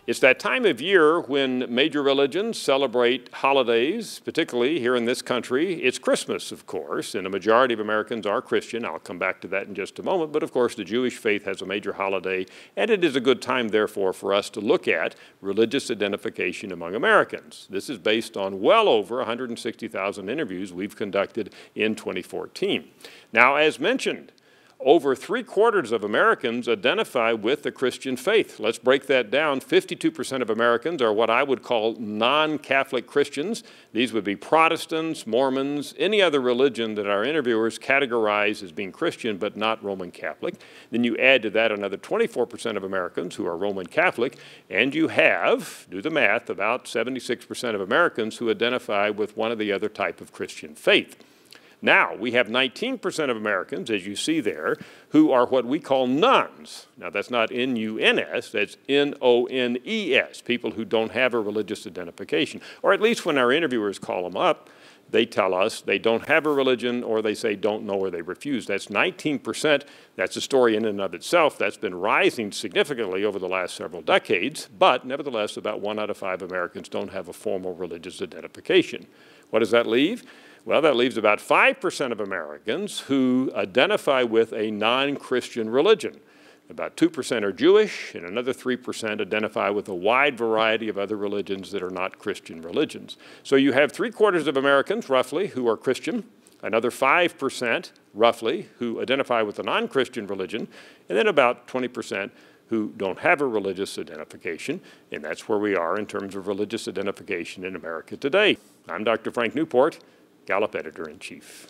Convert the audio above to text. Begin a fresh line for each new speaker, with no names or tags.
It's that time of year when major religions celebrate holidays, particularly here in this country. It's Christmas, of course, and a majority of Americans are Christian. I'll come back to that in just a moment. But of course, the Jewish faith has a major holiday, and it is a good time, therefore, for us to look at religious identification among Americans. This is based on well over 160,000 interviews we've conducted in 2014. Now, as mentioned, over 3/4 of Americans identify with the Christian faith. Let's break that down. 52% of Americans are what I would call non-Catholic Christians. These would be Protestants, Mormons, any other religion that our interviewers categorize as being Christian but not Roman Catholic. Then you add to that another 24% of Americans who are Roman Catholic, and you have, do the math, about 76% of Americans who identify with one or the other type of Christian faith. Now, we have 19% of Americans, as you see there, who are what we call nones. Now, that's not N-U-N-S, that's N-O-N-E-S, people who don't have a religious identification. Or at least when our interviewers call them up, they tell us they don't have a religion, or they say don't know, or they refuse. That's 19%. That's a story in and of itself. That's been rising significantly over the last several decades, but nevertheless, about 1 out of 5 Americans don't have a formal religious identification. What does that leave? Well, that leaves about 5% of Americans who identify with a non-Christian religion. About 2% are Jewish, and another 3% identify with a wide variety of other religions that are not Christian religions. So you have 3/4 of Americans, roughly, who are Christian, another 5%, roughly, who identify with a non-Christian religion, and then about 20% who don't have a religious identification, and that's where we are in terms of religious identification in America today. I'm Dr. Frank Newport, Gallup Editor-in-Chief.